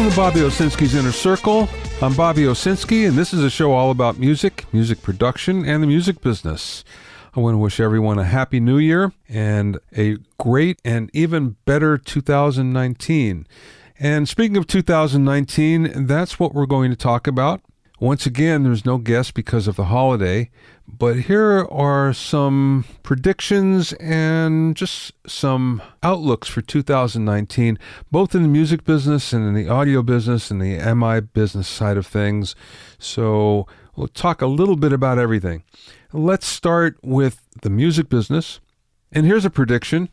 Welcome to Bobby Owsinski's Inner Circle. I'm Bobby Owsinski, and this is a show all about music, music production, and the music business. I want to wish everyone a happy new year and a great and even better 2019. And speaking of 2019, that's what we're going to talk about. Once again, there's no guest because of the holiday, but here are some predictions and just some outlooks for 2019, both in the music business and in the audio business and the MI business side of things. So we'll talk a little bit about everything. Let's start with the music business. And here's a prediction.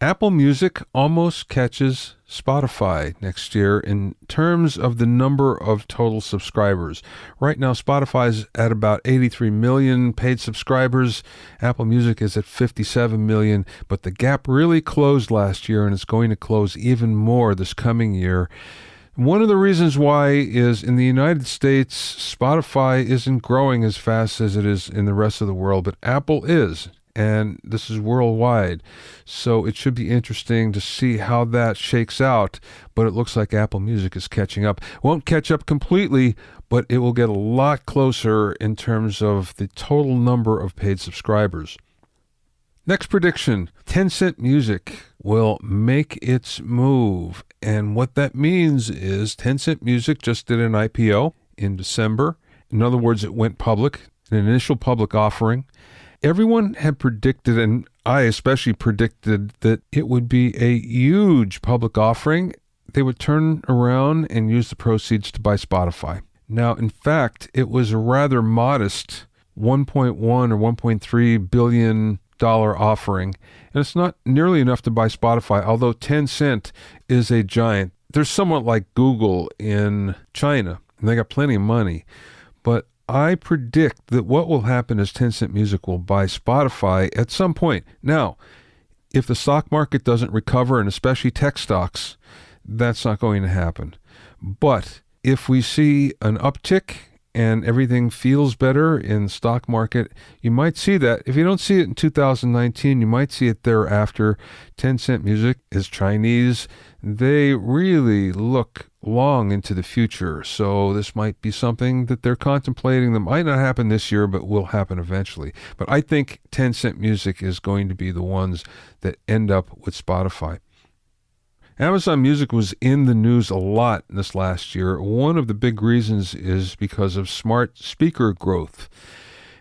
Apple Music almost catches Spotify next year in terms of the number of total subscribers. Right now, Spotify's at about 83 million paid subscribers. Apple Music is at 57 million, but the gap really closed last year, and it's going to close even more this coming year. One of the reasons why is in the United States, Spotify isn't growing as fast as it is in the rest of the world, but Apple is. And this is worldwide. So it should be interesting to see how that shakes out. But it looks like Apple Music is catching up. Won't catch up completely, but it will get a lot closer in terms of the total number of paid subscribers. Next prediction, Tencent Music will make its move. And what that means is Tencent Music just did an IPO in December. In other words, it went public, an initial public offering. Everyone had predicted, and I especially predicted, that it would be a huge public offering. They would turn around and use the proceeds to buy Spotify. Now, in fact, it was a rather modest $1.1 or $1.3 billion offering, and it's not nearly enough to buy Spotify, although Tencent is a giant. They're somewhat like Google in China, and they got plenty of money, but I predict that what will happen is Tencent Music will buy Spotify at some point. Now, if the stock market doesn't recover, and especially tech stocks, that's not going to happen. But if we see an uptick and everything feels better in the stock market, you might see that. If you don't see it in 2019, you might see it thereafter. Tencent Music is Chinese. They really look long into the future. So this might be something that they're contemplating that might not happen this year, but will happen eventually. But I think Tencent Music is going to be the ones that end up with Spotify. Amazon Music was in the news a lot this last year. One of the big reasons is because of smart speaker growth.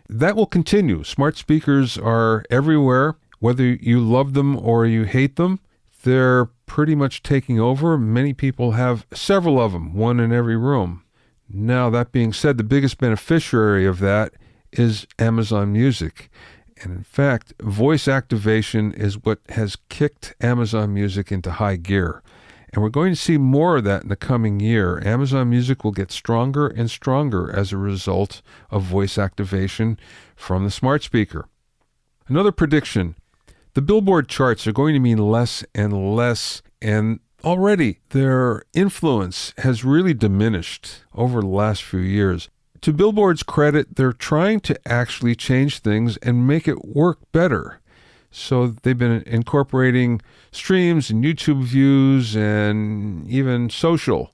That will continue. Smart speakers are everywhere. Whether you love them or you hate them, they're pretty much taking over. Many people have several of them, one in every room. Now, that being said, the biggest beneficiary of that is Amazon Music. And in fact, voice activation is what has kicked Amazon Music into high gear. And we're going to see more of that in the coming year. Amazon Music will get stronger and stronger as a result of voice activation from the smart speaker. Another prediction, the Billboard charts are going to mean less and less, and already their influence has really diminished over the last few years. To Billboard's credit, they're trying to actually change things and make it work better. So they've been incorporating streams and YouTube views and even social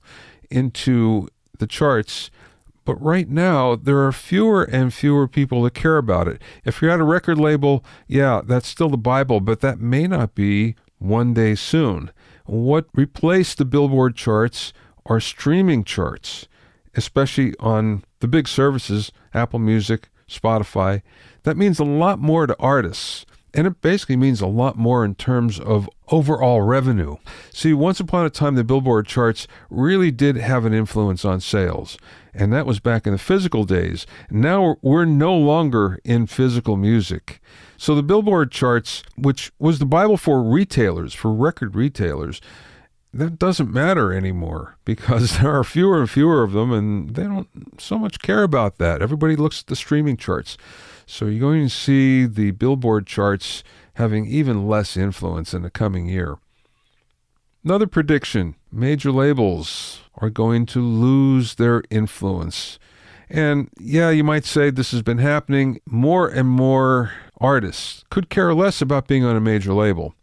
into the charts. But right now, there are fewer and fewer people that care about it. If you're at a record label, yeah, that's still the Bible, but that may not be one day soon. What replaced the Billboard charts are streaming charts, especially on the big services, Apple Music, Spotify. That means a lot more to artists, and it basically means a lot more in terms of overall revenue. See, once upon a time, the Billboard charts really did have an influence on sales, and that was back in the physical days. Now we're no longer in physical music. So the Billboard charts, which was the Bible for retailers, for record retailers, that doesn't matter anymore because there are fewer and fewer of them, and they don't so much care about that. Everybody looks at the streaming charts. So you're going to see the Billboard charts having even less influence in the coming year. Another prediction, major labels are going to lose their influence. And yeah, you might say this has been happening. More and more artists could care less about being on a major label.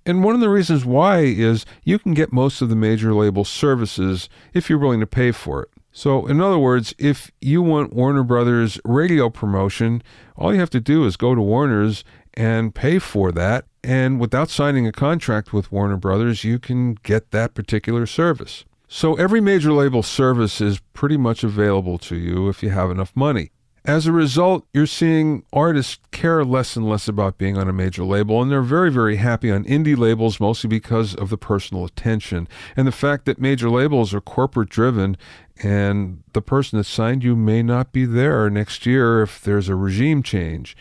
And one of the reasons why is you can get most of the major label services if you're willing to pay for it. So in other words, if you want Warner Brothers radio promotion, all you have to do is go to Warner's and pay for that. And without signing a contract with Warner Brothers, you can get that particular service. So every major label service is pretty much available to you if you have enough money. As a result, you're seeing artists care less and less about being on a major label, and they're very, very happy on indie labels, mostly because of the personal attention and the fact that major labels are corporate-driven, and the person that signed you may not be there next year if there's a regime change.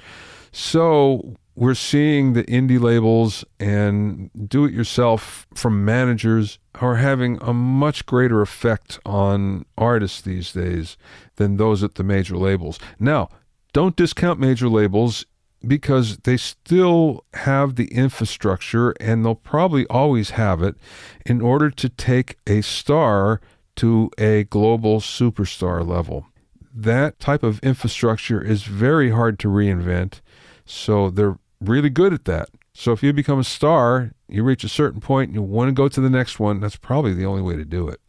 So we're seeing the indie labels and do-it-yourself from managers are having a much greater effect on artists these days than those at the major labels. Now, don't discount major labels because they still have the infrastructure, and they'll probably always have it, in order to take a star to a global superstar level. That type of infrastructure is very hard to reinvent, so they're really good at that. So if you become a star, you reach a certain point and you want to go to the next one, that's probably the only way to do it.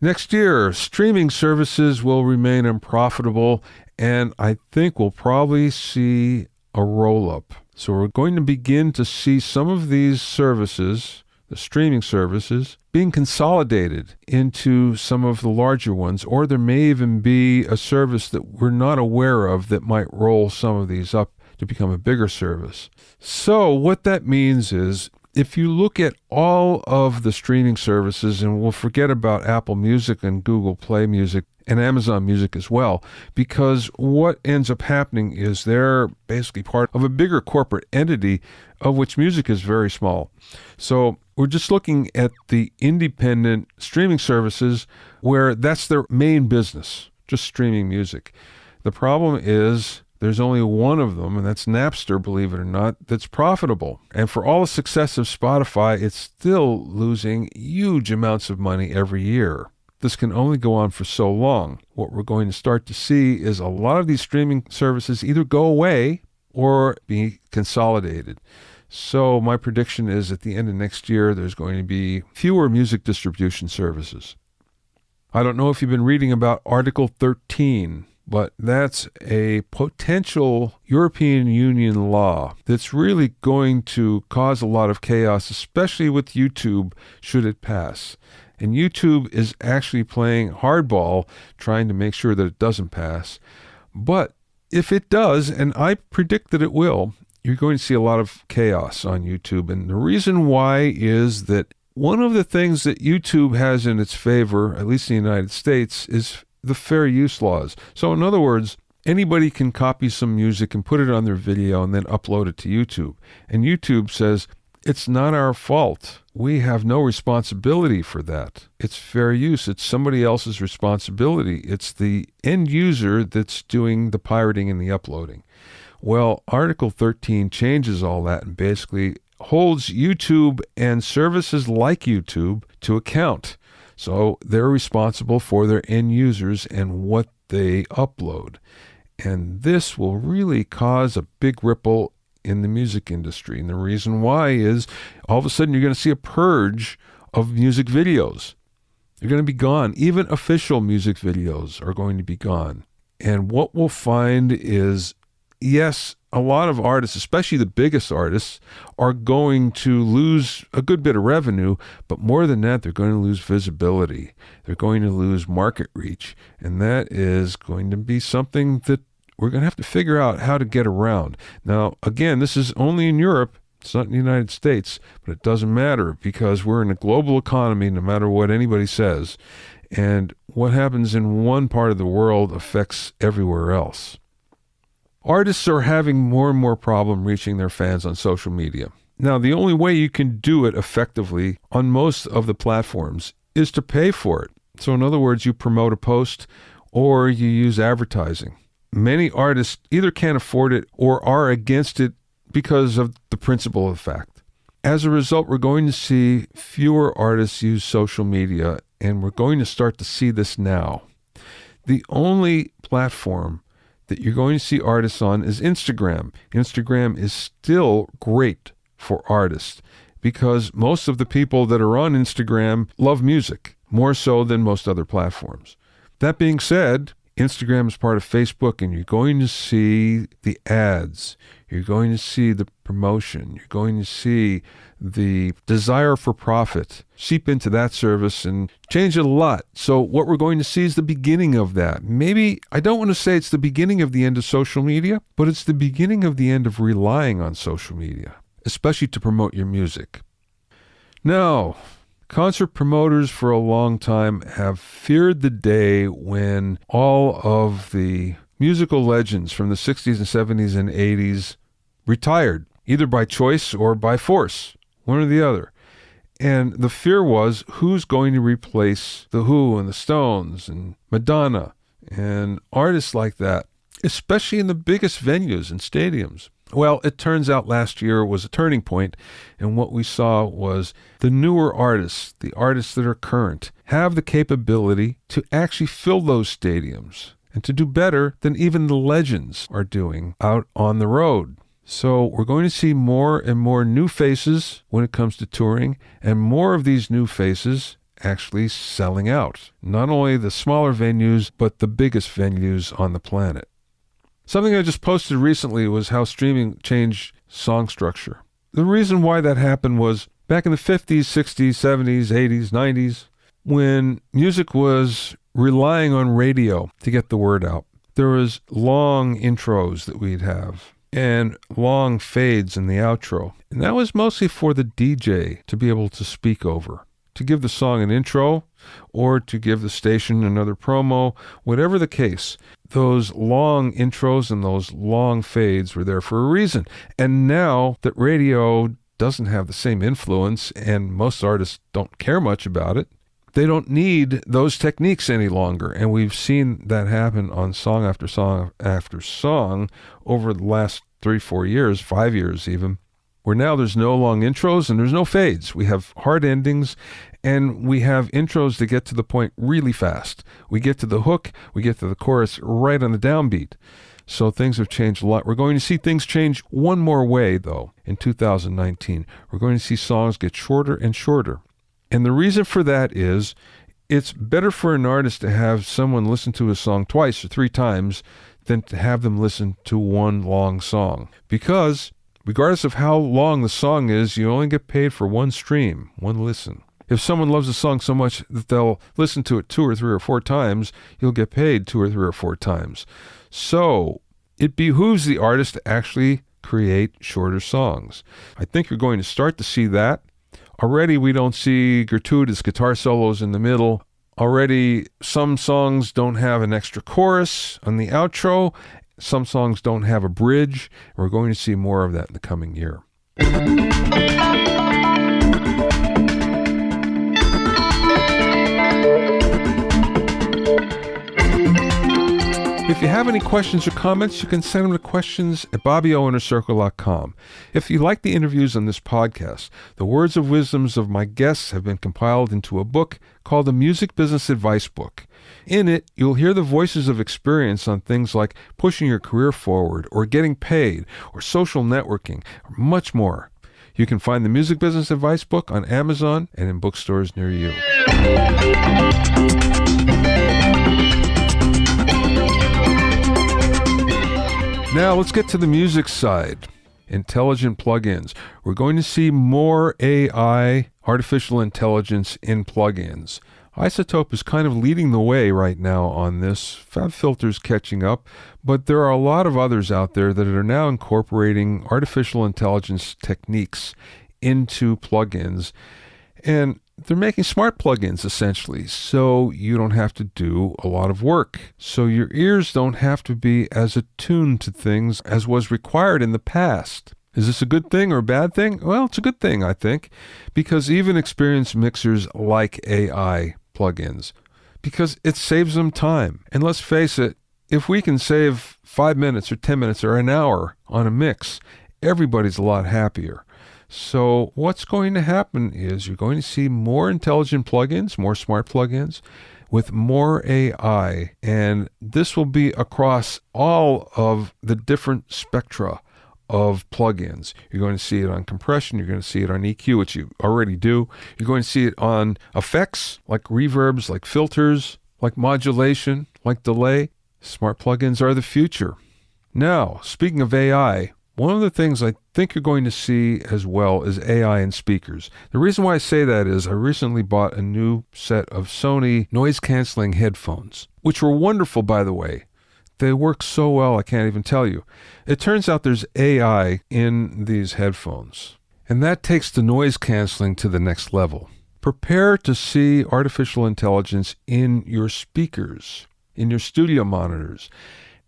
Next year, streaming services will remain unprofitable, and I think we'll probably see a roll-up. So we're going to begin to see some of these services, the streaming services, being consolidated into some of the larger ones, or there may even be a service that we're not aware of that might roll some of these up to become a bigger service. So what that means is, if you look at all of the streaming services, and we'll forget about Apple Music and Google Play Music and Amazon Music as well, because what ends up happening is they're basically part of a bigger corporate entity of which music is very small. So we're just looking at the independent streaming services where that's their main business, just streaming music. The problem is there's only one of them, and that's Napster, believe it or not, that's profitable. And for all the success of Spotify, it's still losing huge amounts of money every year. This can only go on for so long. What we're going to start to see is a lot of these streaming services either go away or be consolidated. So my prediction is at the end of next year, there's going to be fewer music distribution services. I don't know if you've been reading about Article 13, but that's a potential European Union law that's really going to cause a lot of chaos, especially with YouTube, should it pass. And YouTube is actually playing hardball, trying to make sure that it doesn't pass. But if it does, and I predict that it will, you're going to see a lot of chaos on YouTube. And the reason why is that one of the things that YouTube has in its favor, at least in the United States, is the fair use laws. So in other words, anybody can copy some music and put it on their video and then upload it to YouTube. And YouTube says, it's not our fault. We have no responsibility for that. It's fair use. It's somebody else's responsibility. It's the end user that's doing the pirating and the uploading. Well, Article 13 changes all that and basically holds YouTube and services like YouTube to account. So they're responsible for their end users and what they upload. And this will really cause a big ripple in the music industry. And the reason why is all of a sudden you're going to see a purge of music videos. They're going to be gone. Even official music videos are going to be gone. And what we'll find is, yes, a lot of artists, especially the biggest artists, are going to lose a good bit of revenue, but more than that, they're going to lose visibility. They're going to lose market reach, and that is going to be something that we're going to have to figure out how to get around. Now, again, this is only in Europe. It's not in the United States, but it doesn't matter because we're in a global economy no matter what anybody says, and what happens in one part of the world affects everywhere else. Artists are having more and more problem reaching their fans on social media. Now, the only way you can do it effectively on most of the platforms is to pay for it. So in other words, you promote a post or you use advertising. Many artists either can't afford it or are against it because of the principle of fact. As a result, we're going to see fewer artists use social media, and we're going to start to see this now. The only platform that you're going to see artists on is Instagram. Instagram is still great for artists. because most of the people that are on Instagram love music, more so than most other platforms. That being said, Instagram is part of Facebook, and you're going to see the ads. You're going to see the promotion. You're going to see the desire for profit seep into that service and change it a lot. So what we're going to see is the beginning of that. Maybe, I don't want to say it's the beginning of the end of social media, but it's the beginning of the end of relying on social media, especially to promote your music. Now, concert promoters for a long time have feared the day when all of the musical legends from the 60s and 70s and 80s retired, either by choice or by force, one or the other. And the fear was, who's going to replace The Who and the Stones and Madonna and artists like that, especially in the biggest venues and stadiums? Well, it turns out last year was a turning point, and what we saw was the newer artists, the artists that are current, have the capability to actually fill those stadiums and to do better than even the legends are doing out on the road. So we're going to see more and more new faces when it comes to touring, and more of these new faces actually selling out. Not only the smaller venues, but the biggest venues on the planet. Something I just posted recently was how streaming changed song structure. The reason why that happened was back in the 50s, 60s, 70s, 80s, 90s, when music was relying on radio to get the word out. There was long intros that we'd have and long fades in the outro. And that was mostly for the DJ to be able to speak over, to give the song an intro or to give the station another promo, whatever the case. Those long intros and those long fades were there for a reason. And now that radio doesn't have the same influence and most artists don't care much about it, they don't need those techniques any longer. And we've seen that happen on song after song after song over the last 3-4 years, 5 years even, where now there's no long intros and there's no fades. We have hard endings and we have intros that get to the point really fast. We get to the hook, we get to the chorus right on the downbeat. So things have changed a lot. We're going to see things change one more way, though, in 2019. We're going to see songs get shorter and shorter. And the reason for that is it's better for an artist to have someone listen to a song twice or 3 times than to have them listen to one long song. Because regardless of how long the song is, you only get paid for one stream, one listen. If someone loves a song so much that they'll listen to it 2 or 3 or 4 times, you'll get paid 2 or 3 or 4 times. So it behooves the artist to actually create shorter songs. I think you're going to start to see that. Already we don't see gratuitous guitar solos in the middle. Already some songs don't have an extra chorus on the outro. Some songs don't have a bridge. We're going to see more of that in the coming year. If you have any questions or comments, you can send them to questions@BobbyOInnerCircle.com. If you like the interviews on this podcast, the words of wisdoms of my guests have been compiled into a book called the Music Business Advice Book. In it, you'll hear the voices of experience on things like pushing your career forward, or getting paid, or social networking, or much more. You can find the Music Business Advice Book on Amazon and in bookstores near you. Now let's get to the music side. Intelligent plugins. We're going to see more AI, artificial intelligence in plugins. Isotope is kind of leading the way right now on this. FabFilter's catching up, but there are a lot of others out there that are now incorporating artificial intelligence techniques into plugins. And they're making smart plugins, essentially, so you don't have to do a lot of work. So your ears don't have to be as attuned to things as was required in the past. Is this a good thing or a bad thing? Well, it's a good thing, I think, because even experienced mixers like AI plugins, because it saves them time. And let's face it, if we can save 5 minutes or 10 minutes or an hour on a mix, everybody's a lot happier. So what's going to happen is you're going to see more intelligent plugins, more smart plugins with more AI. And this will be across all of the different spectra of plugins. You're going to see it on compression. You're going to see it on EQ, which you already do. You're going to see it on effects, like reverbs, like filters, like modulation, like delay. Smart plugins are the future. Now, speaking of AI, one of the things I think you're going to see as well is AI in speakers. The reason why I say that is I recently bought a new set of Sony noise-canceling headphones, which were wonderful, by the way. They work so well, I can't even tell you. It turns out there's AI in these headphones, and that takes the noise canceling to the next level. Prepare to see artificial intelligence in your speakers, in your studio monitors.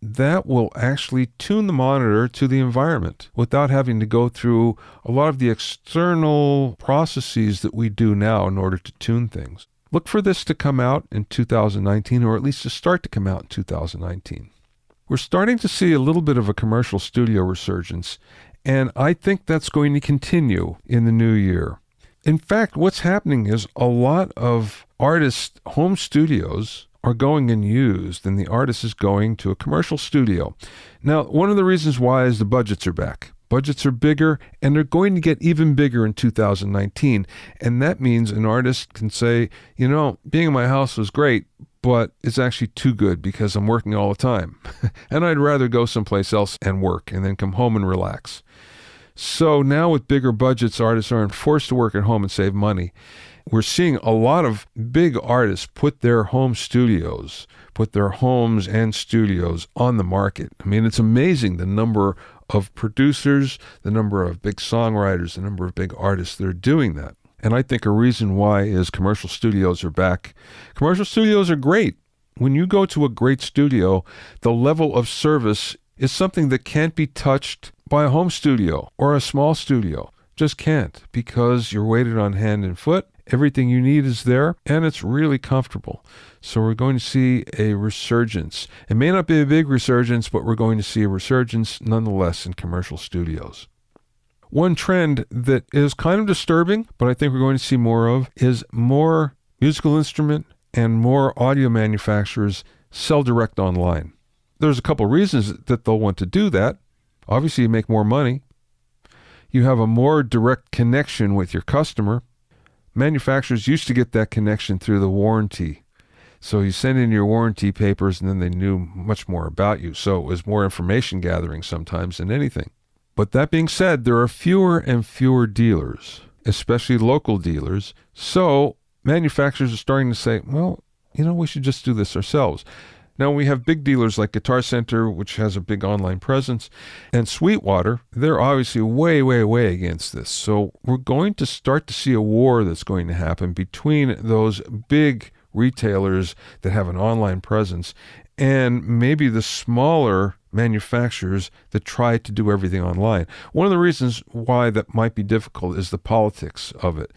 That will actually tune the monitor to the environment without having to go through a lot of the external processes that we do now in order to tune things. Look for this to come out in 2019, or at least to start to come out in 2019. We're starting to see a little bit of a commercial studio resurgence, and I think that's going to continue in the new year. In fact, what's happening is a lot of artists' home studios are going unused, and the artist is going to a commercial studio. Now, one of the reasons why is the budgets are back. Budgets are bigger, and they're going to get even bigger in 2019. And that means an artist can say, being in my house was great, but it's actually too good because I'm working all the time. And I'd rather go someplace else and work and then come home and relax. So now with bigger budgets, artists aren't forced to work at home and save money. We're seeing a lot of big artists put their homes and studios on the market. I mean, it's amazing the number of producers, the number of big songwriters, the number of big artists that are doing that. And I think a reason why is commercial studios are back. Commercial studios are great. When you go to a great studio, the level of service is something that can't be touched by a home studio or a small studio. Just can't, because you're weighted on hand and foot. Everything you need is there, and it's really comfortable. So we're going to see a resurgence. It may not be a big resurgence, but we're going to see a resurgence nonetheless in commercial studios. One trend that is kind of disturbing, but I think we're going to see more of, is more musical instrument and more audio manufacturers sell direct online. There's a couple reasons that they'll want to do that. Obviously, you make more money. You have a more direct connection with your customer. Manufacturers used to get that connection through the warranty. So you send in your warranty papers and then they knew much more about you. So it was more information gathering sometimes than anything. But that being said, there are fewer and fewer dealers, especially local dealers. So manufacturers are starting to say, well, we should just do this ourselves. Now, we have big dealers like Guitar Center, which has a big online presence, and Sweetwater. They're obviously way, way, way against this. So we're going to start to see a war that's going to happen between those big retailers that have an online presence and maybe the smaller manufacturers that try to do everything online. One of the reasons why that might be difficult is the politics of it.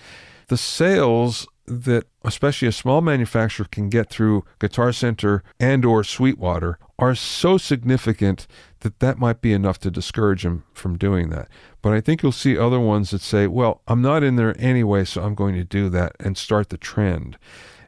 The sales that especially a small manufacturer can get through Guitar Center and or Sweetwater are so significant that might be enough to discourage them from doing that. But I think you'll see other ones that say, well, I'm not in there anyway, so I'm going to do that, and start the trend.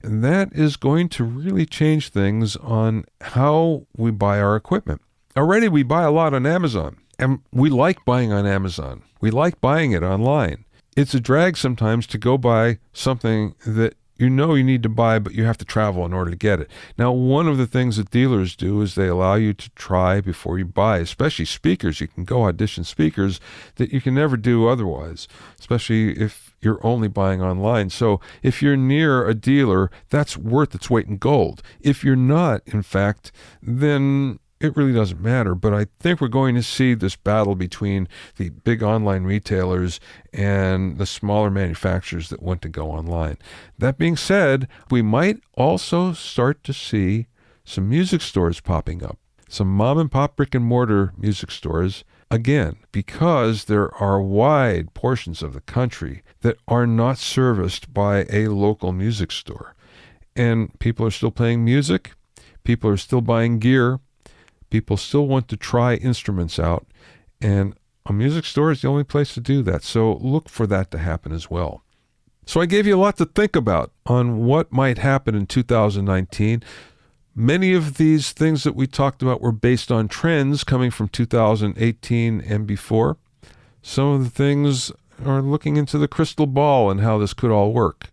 And that is going to really change things on how we buy our equipment. Already we buy a lot on Amazon, and we like buying on Amazon. We like buying it online. It's a drag sometimes to go buy something that you need to buy, but you have to travel in order to get it. Now, one of the things that dealers do is they allow you to try before you buy, especially speakers. You can go audition speakers that you can never do otherwise, especially if you're only buying online. So if you're near a dealer, that's worth its weight in gold. If you're not, in fact, then it really doesn't matter. But I think we're going to see this battle between the big online retailers and the smaller manufacturers that want to go online. That being said, we might also start to see some music stores popping up, some mom and pop brick and mortar music stores, again, because there are wide portions of the country that are not serviced by a local music store. And people are still playing music, people are still buying gear, people still want to try instruments out, and a music store is the only place to do that. So look for that to happen as well. So I gave you a lot to think about on what might happen in 2019. Many of these things that we talked about were based on trends coming from 2018 and before. Some of the things are looking into the crystal ball and how this could all work.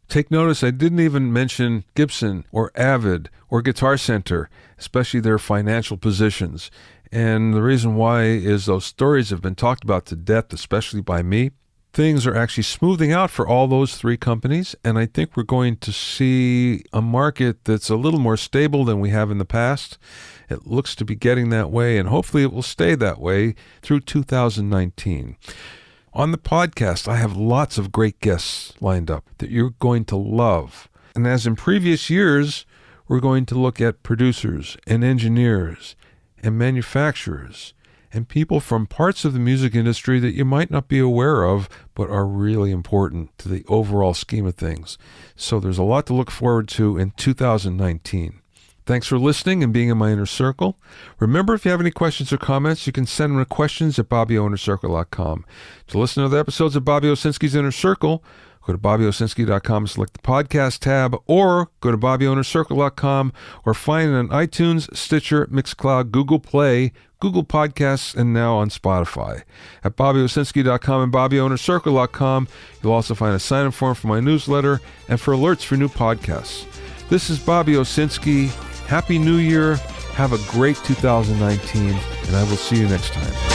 Take notice, I didn't even mention Gibson or Avid or Guitar Center, especially their financial positions. And the reason why is those stories have been talked about to death, especially by me. Things are actually smoothing out for all those three companies, and I think we're going to see a market that's a little more stable than we have in the past. It looks to be getting that way, and hopefully it will stay that way through 2019. On the podcast, I have lots of great guests lined up that you're going to love. And as in previous years, we're going to look at producers and engineers and manufacturers and people from parts of the music industry that you might not be aware of, but are really important to the overall scheme of things. So there's a lot to look forward to in 2019. Thanks for listening and being in my inner circle. Remember, if you have any questions or comments, you can send them to questions@BobbyOInnerCircle.com. To listen to other episodes of Bobby Owsinski's Inner Circle, go to BobbyOwsinski.com and select the podcast tab, or go to BobbyOInnerCircle.com, or find it on iTunes, Stitcher, Mixcloud, Google Play, Google Podcasts, and now on Spotify. At BobbyOwsinski.com and BobbyOInnerCircle.com, you'll also find a sign-up form for my newsletter and for alerts for new podcasts. This is Bobby Owsinski. Happy New Year. Have a great 2019, and I will see you next time.